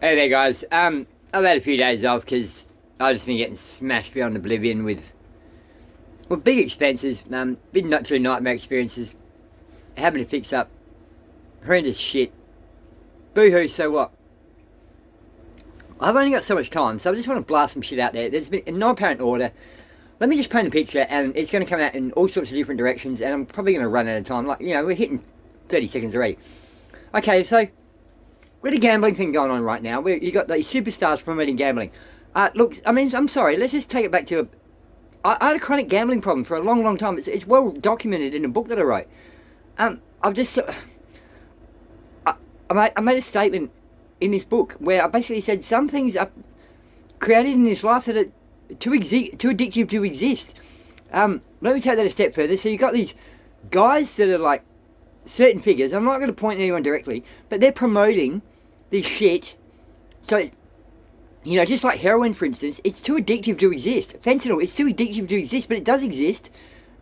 Hey there, guys. I've had a few days off because I've just been getting smashed beyond oblivion with big expenses. Been not through nightmare experiences, having to fix up horrendous shit. Boo-hoo, so what? I've only got so much time, so I just want to blast some shit out there. There's been in no apparent order. Let me just paint a picture, and it's going to come out in all sorts of different directions, and I'm probably going to run out of time. Like, you know, we're hitting 30 seconds already. Okay, so we've got a gambling thing going on right now. You got these superstars promoting gambling. Look, I mean, I'm sorry. Let's just take it back to I had a chronic gambling problem for a long, long time. It's well documented in a book that I wrote. I've just I made a statement in this book where I basically said some things are created in this life that are too addictive to exist. Let me take that a step further. So you got these guys that are like certain figures. I'm not going to point anyone directly, but they're promoting this shit. So, you know, just like heroin, for instance, it's too addictive to exist. Fentanyl, it's too addictive to exist, but it does exist.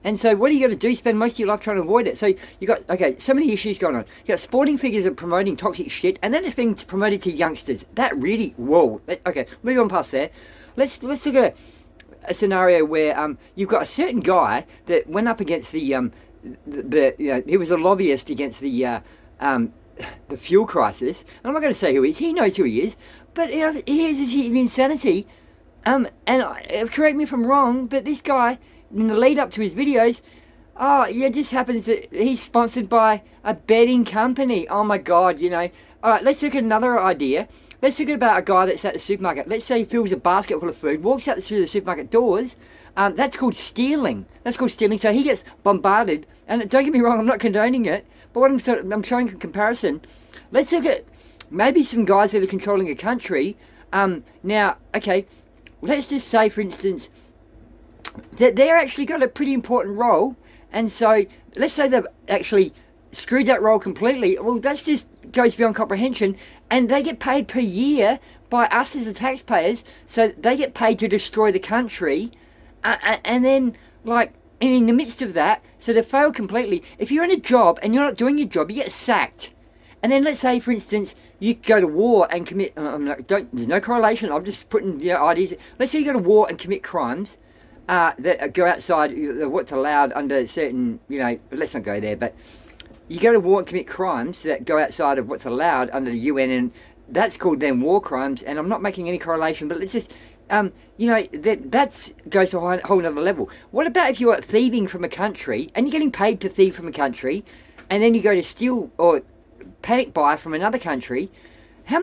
And so what are you going to do? Spend most of your life trying to avoid it. So you got, okay, so many issues going on. You got sporting figures that are promoting toxic shit, and then it's being promoted to youngsters. That really, whoa. Okay, move on past there. Let's look at a scenario where you've got a certain guy that went up against the you know, he was a lobbyist against the fuel crisis. And I'm not going to say who he is. He knows who he is. But you know, here's the insanity. And correct me if I'm wrong, but this guy, in the lead up to his videos, oh yeah, it just happens that he's sponsored by a betting company. Oh my god, you know. Alright, let's look at another idea. Let's look at about a guy that's at the supermarket. Let's say he fills a basket full of food, walks out through the supermarket doors. That's called stealing. That's called stealing. So he gets bombarded, and don't get me wrong, I'm not condoning it, but what I'm showing a comparison. Let's look at maybe some guys that are controlling a country. Now, okay, let's just say, for instance, that they're actually got a pretty important role, and so let's say they've actually screwed that role completely. Well, that just goes beyond comprehension, and they get paid per year by us as the taxpayers, so they get paid to destroy the country, and then, like, in the midst of that, so they fail completely. If you're in a job and you're not doing your job, you get sacked. And then let's say, for instance, you go to war and commit, there's no correlation, I'm just putting, you know, ideas. Let's say you go to war and commit crimes that go outside what's allowed under certain, you know, let's not go there, but you go to war and commit crimes that go outside of what's allowed under the UN, and that's called then war crimes, and I'm not making any correlation, but let's just, you know, that goes to a whole other level. What about if you're thieving from a country, and you're getting paid to thieve from a country, and then you go to steal or panic buy from another country,